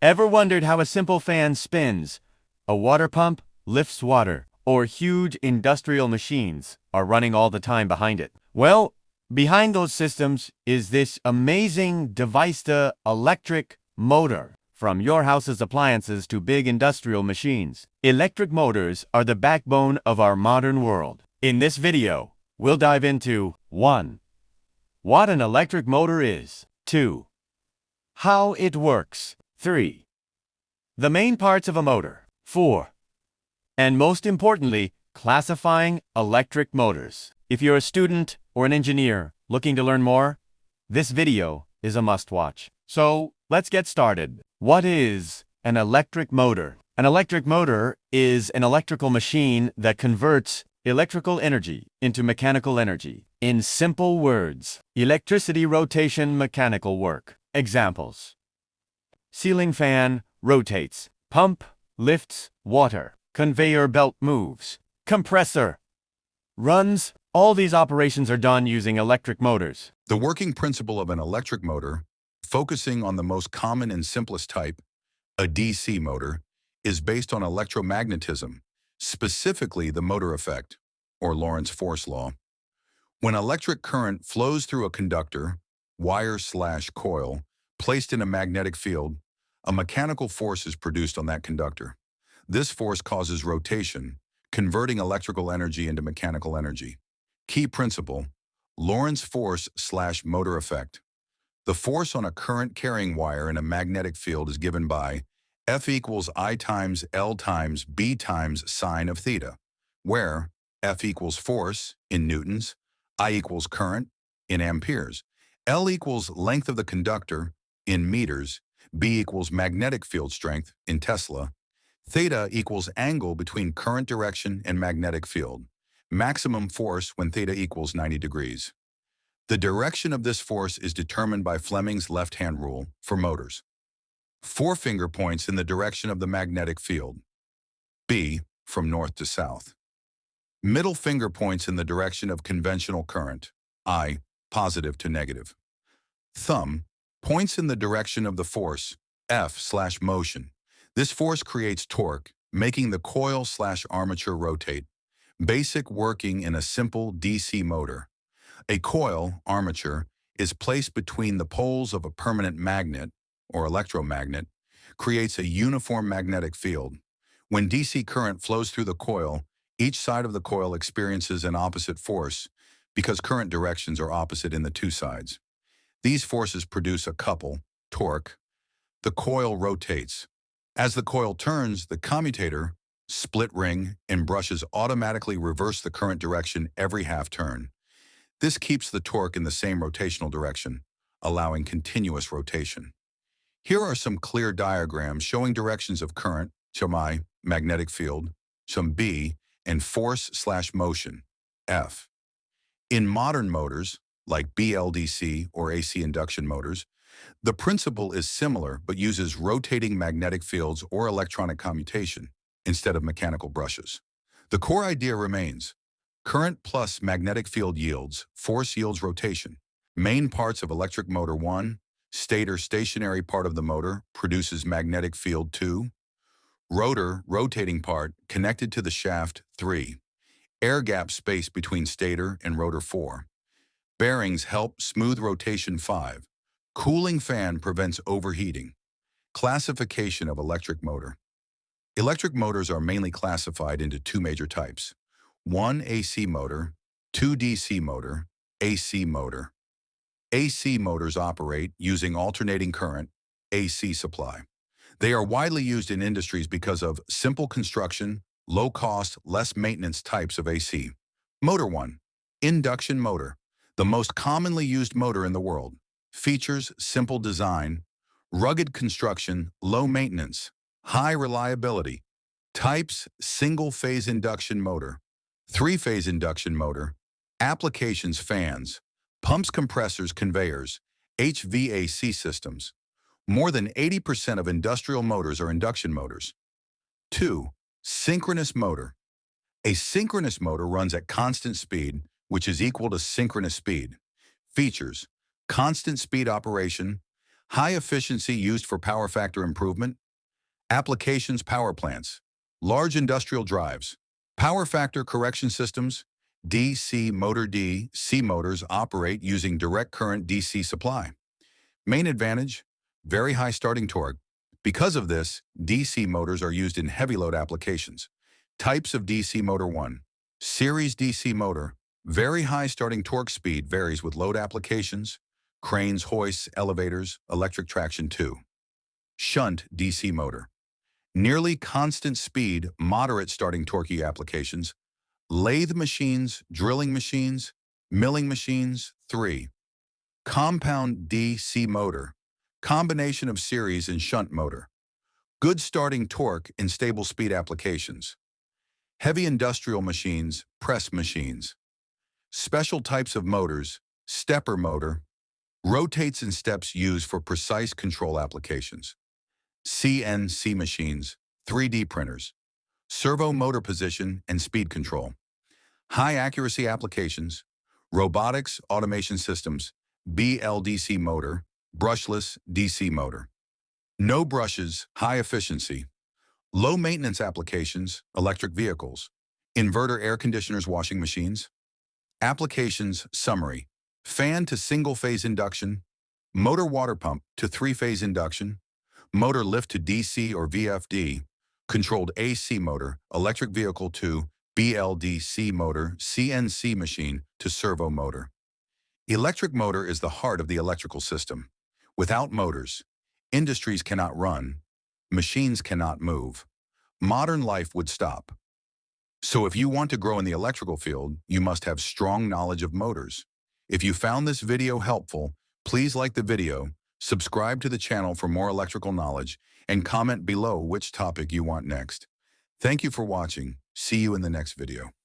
Ever wondered how a simple fan spins? A water pump lifts water, or huge industrial machines are running all the time behind it. Well, behind those systems is this amazing device-to electric motor. From your house's appliances to big industrial machines, electric motors are the backbone of our modern world. In this video, we'll dive into 1. What an electric motor is. 2. How it works. 3. The main parts of a motor. 4. And most importantly, classifying electric motors. If you're a student or an engineer looking to learn more, this video is a must-watch. So, let's get started. What is an electric motor? An electric motor is an electrical machine that converts electrical energy into mechanical energy. In simple words, electricity rotation mechanical work. Examples: ceiling fan rotates, pump lifts water, conveyor belt moves, compressor runs. All these operations are done using electric motors. The working principle of an electric motor, focusing on the most common and simplest type, a DC motor, is based on electromagnetism, specifically the motor effect, or Lorentz force law. When electric current flows through a conductor, wire/coil, placed in a magnetic field, a mechanical force is produced on that conductor. This force causes rotation, converting electrical energy into mechanical energy. Key principle: Lorentz force/motor effect. The force on a current-carrying wire in a magnetic field is given by F equals I times L times B times sine of theta, where F equals force in newtons, I equals current in amperes, L equals length of the conductor in meters, B equals magnetic field strength in Tesla, theta equals angle between current direction and magnetic field, maximum force when theta equals 90 degrees. The direction of this force is determined by Fleming's left-hand rule for motors. 4 finger points in the direction of the magnetic field, B from north to south. Middle finger points in the direction of conventional current, I positive to negative. Thumb points in the direction of the force, F/motion. This force creates torque, making the coil/armature rotate. Basic working in a simple DC motor. A coil, armature, is placed between the poles of a permanent magnet, or electromagnet, creates a uniform magnetic field. When DC current flows through the coil, each side of the coil experiences an opposite force because current directions are opposite in the two sides. These forces produce a couple, torque. The coil rotates. As the coil turns, the commutator, split ring, and brushes automatically reverse the current direction every half turn. This keeps the torque in the same rotational direction, allowing continuous rotation. Here are some clear diagrams showing directions of current, some I, magnetic field, some B, and force/motion, F. In modern motors, like BLDC or AC induction motors, the principle is similar but uses rotating magnetic fields or electronic commutation instead of mechanical brushes. The core idea remains: current plus magnetic field yields, force yields rotation. Main parts of electric motor: 1. Stator, stationary part of the motor, produces magnetic field. 2. Rotor, rotating part, connected to the shaft. 3. Air gap space between stator and rotor. 4. Bearings help smooth rotation. 5. Cooling fan prevents overheating. Classification of electric motor. Electric motors are mainly classified into 2 major types: 1 AC motor, 2 DC motor, AC motor. AC motors operate using alternating current, AC supply. They are widely used in industries because of simple construction, low cost, less maintenance types of AC. Motor 1. Induction motor. The most commonly used motor in the world. Features: simple design, rugged construction, low maintenance, high reliability. Types: single-phase induction motor, 3-phase induction motor. Applications: fans, pumps, compressors, conveyors, HVAC systems. More than 80% of industrial motors are induction motors. 2. Synchronous motor. A synchronous motor runs at constant speed, which is equal to synchronous speed. Features: constant speed operation, High efficiency used for power factor improvement. Applications power plants. Large industrial drives. Power factor correction systems. DC motor DC motors operate using direct current DC supply. Main advantage, very high starting torque. Because of this, DC motors are used in heavy load applications. Types of DC motor 1. Series DC motor. Very high starting torque speed varies with load applications. Cranes, hoists, elevators, electric traction 2. Shunt DC motor. Nearly constant speed, moderate starting torque applications. Lathe machines, drilling machines, milling machines 3. Compound DC motor. Combination of series and shunt motor. Good starting torque in stable speed applications. Heavy industrial machines, press machines. Special types of motors, stepper motor. Rotates and steps used for precise control applications. CNC machines, 3D printers. Servo motor position and speed control. High accuracy applications. Robotics, automation systems. BLDC motor, brushless DC motor. No brushes, high efficiency. Low maintenance applications, electric vehicles. Inverter air conditioners, washing machines. Applications summary. Fan to single-phase induction. Motor water pump to three-phase induction. Motor lift to DC or VFD. Controlled AC motor, electric vehicle to BLDC motor, CNC machine to servo motor. Electric motor is the heart of the electrical system. Without motors, industries cannot run, machines cannot move. Modern life would stop. So if you want to grow in the electrical field, you must have strong knowledge of motors. If you found this video helpful, please like the video, subscribe to the channel for more electrical knowledge, and comment below which topic you want next. Thank you for watching. See you in the next video.